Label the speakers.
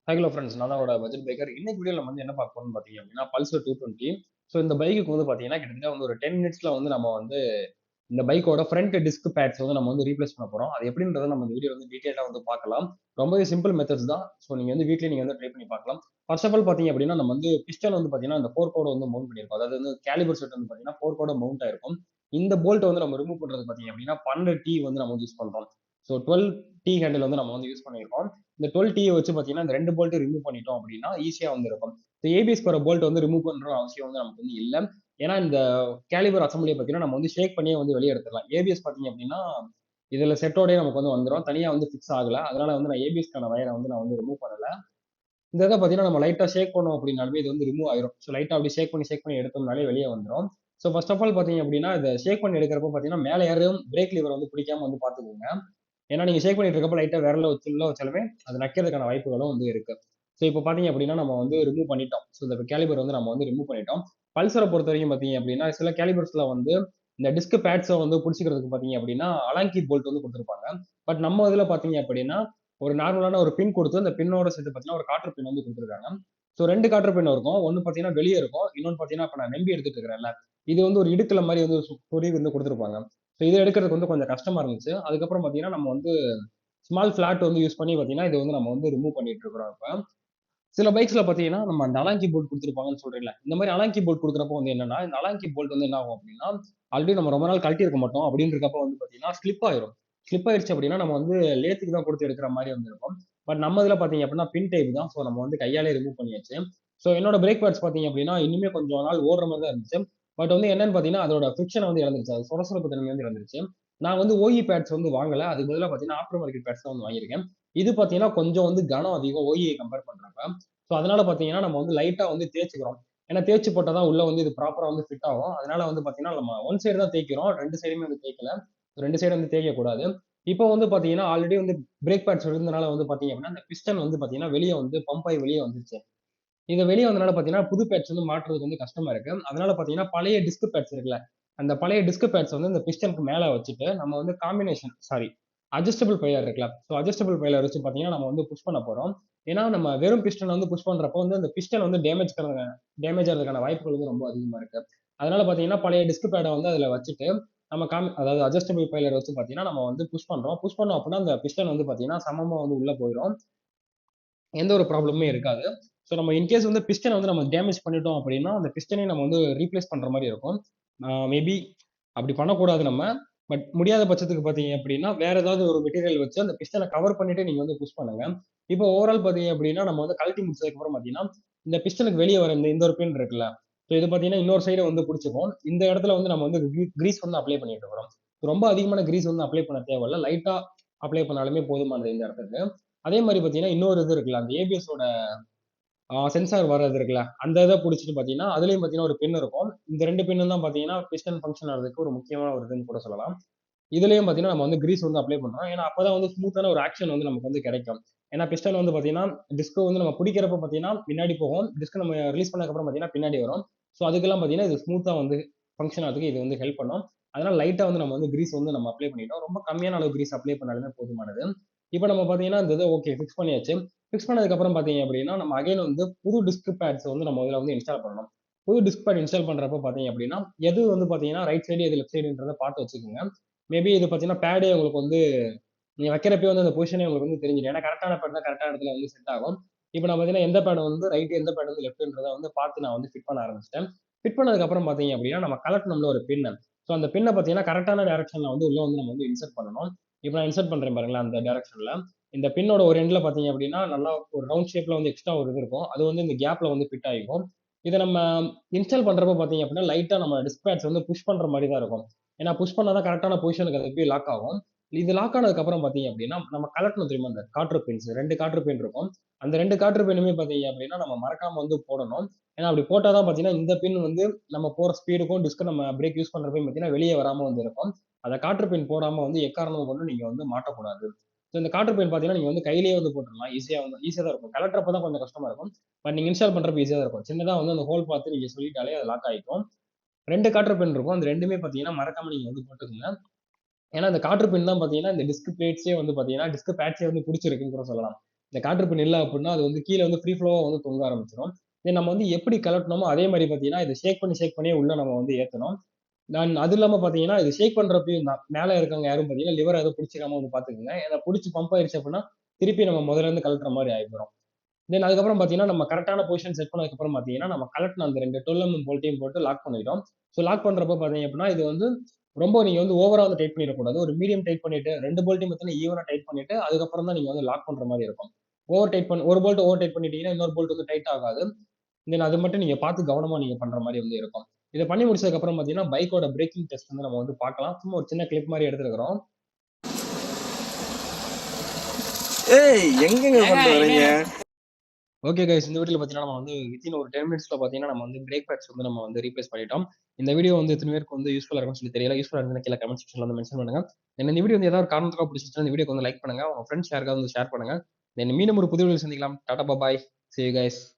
Speaker 1: Hello friends, நான் தான் budget biker. இன்னைக்கு வீடியோல நம்ம வந்து என்ன பார்க்க போறோம்னு பார்த்தீங்க அப்படின்னா, பல்சர் 220. ஸோ இந்த பைக்குக்கு வந்து பார்த்தீங்கன்னா, கிட்டத்தட்ட வந்து ஒரு 10 மினிட்ஸ்ல வந்து நம்ம வந்து இந்த பைக்கோட ஃப்ரண்ட் டிஸ்க் பேட்ஸ் வந்து நம்ம வந்து ரீப்ளேஸ் பண்ண போறோம். அது எப்படின்றத நம்ம இந்த வீடியோ வந்து டீடைலா வந்து பார்க்கலாம். ரொம்பவே சிம்பிள் மெத்தட்ஸ் தான். ஸோ நீங்க வந்து வீட்லயே நீங்க வந்து ட்ரை பண்ணி பார்க்கலாம். ஃபர்ஸ்ட் ஆஃப் ஆல் பார்த்தீங்க அப்படின்னா, நம்ம வந்து பிஸ்டன் வந்து பார்த்தீங்கன்னா, அந்த ஃபோர்க்கோட வந்து மவுண்ட் பண்ணியிருக்கோம். அதாவது வந்து கேலிபர் செட் வந்து பார்த்தீங்கன்னா, ஃபோர்க்கோட மவுண்ட் ஆயிருக்கும். இந்த போல்ட் வந்து நம்ம ரிமூவ் பண்றது பார்த்தீங்க அப்படின்னா, 12 டி வந்து நம்ம வந்து யூஸ் பண்றோம். ஸோ 12 டி ஹேண்டில் வந்து நம்ம வந்து யூஸ் பண்ணியிருக்கோம். இந்த 12 டீயை வச்சு பார்த்தீங்கன்னா, இந்த 2 போல்ட் ரிமூவ் பண்ணிட்டோம் அப்படின்னா, ஈஸியா வந்து இருக்கும். ஏபிஎஸ் போற போல்ட் வந்து ரிமூவ் பண்ற அவசியம் வந்து நமக்கு வந்து இல்ல. ஏன்னா இந்த கேலிபர் அசெம்பிளிய பார்த்தீங்கன்னா, நம்ம வந்து ஷேக் பண்ணியே வந்து வெளிய எடுத்துடலாம். ஏபிஎஸ் பார்த்தீங்க அப்படின்னா, இதுல செட்டோடயே நமக்கு வந்து வந்துரும். தனியா வந்து ஃபிக்ஸ் ஆகல. அதனால வந்து நான் ஏபிஎஸ்க்கான வயர வந்து நான் வந்து ரிமூவ் பண்ணல. இந்த இத பார்த்தீங்கன்னா, நம்ம லைட்டா ஷேக் பண்ணோம் அப்படின்னாலுமே இது வந்து ரிமூவ் ஆயிரும். ஸோ லைட்டா அப்படி ஷேக் பண்ணி எடுத்தோம்னாலே வெளிய வந்துரும். ஸோ ஃபர்ஸ்ட் ஆஃப் ஆல் பார்த்தீங்க அப்படின்னா, இத ஷேக் பண்ணி எடுக்கிறப்போ பார்த்தீங்கன்னா, மேல ஏறும் பிரேக் லிவர் வந்து பிடிக்காம வந்து பார்த்துக்கோங்க. ஏன்னா நீங்க ஷேக் பண்ணிட்டு இருக்கப்ப லைட்டா விரல வச்சு உள்ள வச்சாலுமே அது நக்கிறதுக்கான வாய்ப்புகளும் வந்து இருக்கு. ஸோ இப்போ பார்த்தீங்க அப்படின்னா, நம்ம வந்து ரிமூவ் பண்ணிட்டோம். ஸோ இந்த கேலிபர் வந்து நம்ம வந்து ரிமூவ் பண்ணிட்டோம். பல்சர பொறுத்தவரைக்கும் பார்த்தீங்க அப்படின்னா, சில கேலிபர்ஸ்ல வந்து இந்த டிஸ்க் பேட்ஸ வந்து புடிச்சுக்கிறதுக்கு பார்த்தீங்க அப்படின்னா, அலாங்கி போல்ட் வந்து குடுத்திருப்பாங்க. பட் நம்ம இதுல பார்த்தீங்க அப்படின்னா, ஒரு நார்மலான ஒரு பின் குடுத்து, அந்த பின்னோட சேர்த்து பார்த்தீங்கன்னா, ஒரு காற்று பின் வந்து குடுத்திருக்காங்க. ஸோ 2 காற்று பின் இருக்கும். ஒண்ணு பார்த்தீங்கன்னா வெளிய இருக்கும். இன்னொன்னு பார்த்தீங்கன்னா, இப்ப நான் நெம்பி எடுத்துட்டு இருக்கிறேன்ல, இது வந்து ஒரு இடுக்குல மாரி வந்து சொருவி வந்து குடுத்திருப்பாங்க. ஸோ இத எடுக்கிறதுக்கு வந்து கொஞ்சம் கஷ்டமா இருந்துச்சு. அதுக்கப்புறம் பார்த்தீங்கன்னா, நம்ம வந்து ஸ்மால் ஃபிளாட் வந்து யூஸ் பண்ணி பார்த்தீங்கன்னா, இத வந்து நம்ம வந்து ரிமூவ் பண்ணிட்டு இருக்கிறோம் இப்ப. சில பைக்ஸ்ல பார்த்தீங்கன்னா, நம்ம அந்த அலாங்கி போல்ட் குடுத்திருப்பாங்கன்னு சொல்றேன்ல. இந்த மாரி அலாங்கி போல்ட் குடுக்குறப்போ வந்து என்னன்னா, இந்த அலாங்கி போல்ட் வந்து என்ன ஆகும் அப்டின்னா, ஆல்ரெடி நம்ம ரொம்ப நாள் கழட்டி இருக்க மாட்டோம். அப்டின்னு இருக்கப்ப வந்து பார்த்தீங்கன்னா, ஸ்லிப் ஆயிரும். ஸ்லிப் ஆயிருச்சு அப்டின்னா, நம்ம வந்து லேத்துக்கு தான் குடுத்து எடுக்கிற மாரி வந்து இருக்கும். பட் நம்ம இதுல பார்த்தீங்க அப்டின்னா, பின் டைப் தான். ஸோ நம்ம வந்து கையாலே ரிமூவ் பண்ணியாச்சு. ஸோ என்னோட பிரேக் பேட்ஸ் பார்த்தீங்க அப்டின்னா, இன்னுமே கொஞ்சம் நாள் ஓடுற மாரி தான் இருந்துச்சு. பட் வந்து என்னன்னு பார்த்தீங்கன்னா, அதோட ஃபிரிக்ஷன வந்து இழந்துருச்சு. அது சொரசொரப்பு தன்மை வந்து இழந்துருச்சு. நான் வந்து ஓஇ பேட்ஸ் வந்து வாங்கல. அதுக்கு பதிலா பார்த்தீங்கன்னா, ஆஃப்டர் மார்க்கெட் பேட்ஸ் தான் வந்து வாங்கியிருக்கேன். இது பார்த்தீங்கன்னா, கொஞ்சம் வந்து கனம் அதிகம் ஓஇஐ கம்பேர் பண்றப்ப. ஸோ அதனால பார்த்தீங்கன்னா, நம்ம வந்து லைட்டா வந்து தேய்ச்சுக்கிறோம். ஏன்னா தேய்ச்சு போட்டா தான் உள்ள வந்து இது ப்ராப்பரா வந்து ஃபிட் ஆகும். அதனால வந்து பார்த்தீங்கன்னா, நம்ம ஒன் சைடு தான் தேய்க்கிறோம். 2 சைடுமே வந்து தேய்க்கல. 2 சைடு வந்து தேய்க்கக்கூடாது. இப்போ வந்து பார்த்தீங்கன்னா, ஆல்ரெடி வந்து பிரேக் பேட்ஸ் இருந்தனால வந்து பார்த்தீங்க அப்படின்னா, அந்த பிஸ்டன் வந்து பார்த்தீங்கன்னா, வெளிய வந்து பம்ப் ஆயி வெளிய வந்துருச்சு. இது வெளிய வந்தனால பார்த்தீங்கன்னா, புது பேட்ச் வந்து மாட்டுறதுக்கு வந்து கஷ்டமா இருக்கு. அதனால பார்த்தீங்கன்னா, பழைய டிஸ்க் பேட்ஸ் இருக்குல்ல, அந்த பழைய டிஸ்க் பேட்ஸ் வந்து இந்த பிஸ்டனுக்கு மேல வச்சுட்டு, நம்ம வந்து அட்ஜஸ்டபிள் பைலர் இருக்குல்ல, ஸோ அட்ஜஸ்டபிள் பைலர் வச்சு பார்த்தீங்கன்னா, நம்ம வந்து புஷ் பண்ண போறோம். ஏன்னா, நம்ம வெறும் பிஸ்டன் வந்து புஷ் பண்றப்போ வந்து அந்த பிஸ்டன் வந்து டேமேஜ் ஆகுறதுக்கான வாய்ப்புகள் வந்து ரொம்ப அதிகமா இருக்கு. அதனால பார்த்தீங்கன்னா, பழைய டிஸ்க் பேட வந்து அதுல வச்சுட்டு, நம்ம அதாவது அட்ஜஸ்டபிள் பைலர் வச்சு பார்த்தீங்கன்னா, நம்ம வந்து புஷ் பண்றோம். புஷ் பண்ணோம் அப்படின்னா, அந்த பிஸ்டன் வந்து பார்த்தீங்கன்னா, சமமா வந்து உள்ள போயிரும். எந்த ஒரு ப்ராப்ளமுமே இருக்காது. ஸோ நம்ம இன்கேஸ் வந்து பிஸ்டன வந்து நம்ம டேமேஜ் பண்ணிட்டோம் அப்படின்னா, அந்த பிஸ்டனையும் நம்ம வந்து ரீப்ளேஸ் பண்ற மாரி இருக்கும். மேபி அப்படி பண்ணக்கூடாது நம்ம. பட் முடியாத பட்சத்துக்கு பார்த்தீங்க அப்படின்னா, வேற ஏதாவது ஒரு மெட்டீரியல் வச்சு அந்த பிஸ்டன கவர் பண்ணிட்டு நீங்க வந்து புஷ் பண்ணுங்க. இப்போ ஓவரால் பார்த்தீங்க அப்படின்னா, நம்ம வந்து கழட்டி முடிச்சதுக்கப்புறம் பார்த்தீங்கன்னா, இந்த பிஸ்டனுக்கு வெளிய வர இந்த இந்த ஒரு பின் இருக்குல்ல, ஸோ இது பார்த்தீங்கன்னா, இன்னொரு சைட வந்து புடிச்சுக்கும். இந்த இடத்துல வந்து நம்ம வந்து கிரீஸ் வந்து அப்ளை பண்ணிட்டு இருக்கிறோம். ரொம்ப அதிகமான கிரீஸ் வந்து அப்ளை பண்ண தேவையில்ல. லைட்டா அப்ளை பண்ணாலுமே போதுமானது இந்த இடத்துக்கு. அதே மாரி பார்த்தீங்கன்னா, இன்னொரு இது இருக்குல்ல, அந்த ஏபிஎஸோட சென்சார் வர்றது இருக்குல்ல, அந்த இத புடிச்சுட்டு பார்த்தீங்கன்னா, அதிலயும் பார்த்தீங்கன்னா ஒரு பின் இருக்கும். இந்த 2 பின்னும் தான் பார்த்தீங்கன்னா, பிஸ்டன் ஃபங்ஷன் ஆகுறதுக்கு ஒரு முக்கியமான ஒரு இதுன்னு கூட சொல்லலாம். இதுலயும் பார்த்தீங்கன்னா, நம்ம வந்து கிரீஸ் வந்து அப்ளை பண்றோம். ஏன்னா, அப்பதான் வந்து ஸ்மூத்தான ஒரு ஆக்ஷன் வந்து நமக்கு வந்து கிடைக்கும். ஏன்னா, பிஸ்டன் வந்து பார்த்தீங்கன்னா, டிஸ்க் வந்து நம்ம புடிக்கிறப்ப பார்த்தீங்கன்னா, பின்னாடி போகும். டிஸ்க் நம்ம ரிலீஸ் பண்ணதுக்கப்புறம் பார்த்தீங்கன்னா, பின்னாடி வரும். ஸோ அதுக்கெல்லாம் பார்த்தீங்கன்னா, இது ஸ்மூத்தா வந்து ஃபங்ஷன் ஆகுறதுக்கு இது வந்து ஹெல்ப் பண்ணும். அதனால லைட்டா வந்து நம்ம வந்து கிரீஸ் வந்து நம்ம அப்ளை பண்ணிட்டோம். ரொம்ப கம்மியான அளவு கிரீஸ் அப்ளை பண்ணாலுமே போதுமானது. இப்ப நம்ம பார்த்தீங்கன்னா, இந்த இத ஓகே ஃபிக்ஸ் பண்ணியாச்சு. ஃபிக்ஸ் பண்ணதுக்கப்புறம் பார்த்தீங்க அப்படின்னா, நம்ம அகைன் வந்து புது டிஸ்க் பேட்ஸ் வந்து நம்ம இதுல வந்து இன்ஸ்டால் பண்ணணும். புது டிஸ்க் பேட் இன்ஸ்டால் பண்றப்ப பார்த்தீங்க அப்படின்னா, எது வந்து பார்த்தீங்கன்னா, ரைட் சைடு, எது லெஃப்ட் சைடுன்றத பார்த்து வச்சுக்கோங்க. மேபி இது பார்த்தீங்கன்னா, பேடே உங்களுக்கு வந்து நீங்க வைக்கிறப்பயே வந்து அந்த பொசிஷனே உங்களுக்கு வந்து தெரிஞ்சிடும். ஏன்னா கரெக்ட்டான பேட் தான் கரெக்ட்டான இடத்துல வந்து செட் ஆகும். இப்ப நான் பார்த்தீங்கன்னா, எந்த பேட் வந்து ரைட், எந்த பேட் வந்து லெஃப்ட்ன்றத வந்து பார்த்து நான் வந்து ஃபிட் பண்ண ஆரம்பிச்சுட்டேன். ஃபிட் பண்ணதுக்கப்புறம் பார்த்தீங்க அப்படின்னா, நம்ம கழட்டணும்ல ஒரு பின்ன. ஸோ அந்த பின்ன பார்த்தீங்கன்னா, கரெக்ட்டான டைரக்ஷன்ல வந்து உள்ள வந்து நம்ம வந்து இன்சர்ட் பண்ணணும். இப்ப நான் இன்சர்ட் பண்றேன் பாருங்களேன், அந்த டைரக்ஷன்ல. இந்த பின்னோட ஒரு எண்ட்ல பார்த்தீங்க அப்படின்னா, நல்லா ஒரு ரவுண்ட் ஷேப்ல வந்து எக்ஸ்ட்ரா ஒரு இது இருக்கும். அது வந்து இந்த கேப்ல வந்து ஃபிட் ஆயிக்கும். இத நம்ம இன்ஸ்டால் பண்றப்ப பார்த்தீங்க அப்படின்னா, லைட்டா நம்ம டிஸ்க் பேட்ஸ் வந்து புஷ் பண்ற மாரி தான் இருக்கும். ஏன்னா புஷ் பண்ணா தான் கரெக்ட்டான பொசிஷனுக்கு அது போய் லாக் ஆகும். இது லாக் ஆனதுக்கு அப்புறம் பார்த்தீங்க அப்படின்னா, நம்ம கழட்டணும் தெரியுமா அந்த காற்று பின்ஸ் 2 காற்று பின் இருக்கும். அந்த 2 காற்று பின்னுமே பார்த்தீங்க அப்படின்னா, நம்ம மறக்காம வந்து போடணும். ஏன்னா அப்படி போட்டா தான் பார்த்தீங்கன்னா, இந்த பின் வந்து நம்ம போற ஸ்பீடுக்கும், டிஸ்க் நம்ம பிரேக் யூஸ் பண்றப்பயும் பார்த்தீங்கன்னா, வெளிய வராம வந்து இருக்கும். அந்த காற்று பின் போடாம வந்து எக்காரணம் கொண்டும் நீங்க வந்து மாட்டக்கூடாது. ஸோ இந்த காற்று பின் பார்த்தீங்கன்னா, நீங்க வந்து கையிலேயே வந்து போட்டுறலாம். ஈஸியா தான் இருக்கும். கழட்டுறப்ப தான் கொஞ்சம் கஷ்டமா இருக்கும். பட் நீங்க இன்ஸ்டால் பண்றப்ப ஈஸியா தான் இருக்கும். சின்னதா வந்து அந்த ஹோல் பார்த்து நீங்க சொல்லிட்டாலே அது லாக் ஆயிக்கும். 2 காற்று பின் இருக்கும். அந்த 2மே பார்த்தீங்கன்னா, மறக்காம நீங்க வந்து போட்டுக்கங்க. ஏன்னா, இந்த காற்று பின் தான் பார்த்தீங்கன்னா, இந்த டிஸ்க் பிளேட்ஸே வந்து பார்த்தீங்கன்னா, டிஸ்க் பேட்ஸே வந்து புடிச்சிருக்குன்னு கூட சொல்லலாம். இந்த காற்றுப்பணி இல்லை அப்படின்னா அது வந்து கீழே வந்து ஃப்ரீ ஃப்ளோவா வந்து தொங்க ஆரம்பிச்சிடும். தென் நம்ம வந்து எப்படி கலட்டணுமோ அதே மாதிரி பார்த்தீங்கன்னா இது ஷேக் பண்ணி உள்ள நம்ம வந்து ஏற்றணும். நான் அது இல்லாம பார்த்தீங்கன்னா இது ஷேக் பண்றப்பயும் தான் மேலே இருக்கவங்க யாரும் பார்த்தீங்கன்னா லிவர் எதுவும் பிடிச்சிக்காம வந்து பார்த்துக்குங்க. ஏன்னா பிடிச்சி பம்ப் ஆயிடுச்சு அப்படின்னா திருப்பி நம்ம முதல்ல இருந்து கழட்டுற மாதிரி ஆயிடும். தென் அதுக்கப்புறம் பார்த்தீங்கன்னா நம்ம கரெக்டான பொசிஷன் செட் பண்ணதுக்கப்புறம் பார்த்தீங்கன்னா நம்ம கலெக்ட் அந்த 2 12 போல்ட்டையும் போட்டு லாக் பண்ணிட்டோம். ஸோ லாக் பண்றப்ப பார்த்தீங்க அப்படின்னா இது வந்து ரொம்ப நீங்க வந்து ஓவரா வந்து டைட் பண்ணிடக்கூடாது. ஒரு மீடியம் டைட் பண்ணிட்டு 2 போல்ட்டையும் பார்த்தீங்கன்னா ஈவனா டைட் பண்ணிட்டு அதுக்கப்புறம் தான் நீங்க வந்து லாக் பண்ற மாதிரி இருக்கும். ஒரு போல்ட் ஓவர் டைட் பண்ணிட்டீங்கன்னா இன்னொரு போல்ட் வந்து டைட் ஆகாது. தென் அது மட்டும் நீங்க பார்த்து கவனமா நீங்க பண்ற மாதிரி வந்து இருக்கும். இதை பண்ணி முடிச்சதுக்கு அப்புறம் பார்த்தீங்கன்னா பைக்கோட பிரேக்கிங் டெஸ்ட் வந்து நம்ம வந்து பார்க்கலாம். சும்மா ஒரு சின்ன கிளிப் மாதிரி எடுத்துருக்கிறோம்.
Speaker 2: ஏய் எங்கங்க கொண்டு வரீங்க?
Speaker 1: ஓகே கைஸ், இந்த வீடியோல பார்த்தீங்கன்னா நம்ம வந்து வித்தின் ஒரு 10 மினிட்ஸ்ல பார்த்தீங்கன்னா நம்ம வந்து பிரேக் பேட்ஸ் வந்து நம்ம வந்து ரீப்ளேஸ் பண்ணிட்டோம். இந்த வீடியோ வந்து எத்தனை பேருக்கு வந்து யூஸ்ஃபுல்லா இருக்கும்னு சொல்லி தெரியல. யூஸ்ஃபுல்லா இருந்தா கீழே கமெண்ட் செக்ஷன்ல வந்து மென்ஷன் பண்ணுங்க. இந்த வீடியோ வந்து ஏதாவது காரணத்துக்காக பிடிச்சிருச்சுன்னா இந்த வீடியோக்கு வந்து லைக் பண்ணுங்க. உங்க ஃப்ரெண்ட்ஸ் யாருக்காவது வந்து ஷேர் பண்ணுங்க. மீண்டும் ஒரு புது வீடியோ சந்திக்கலாம். டாடா பாய். See you guys.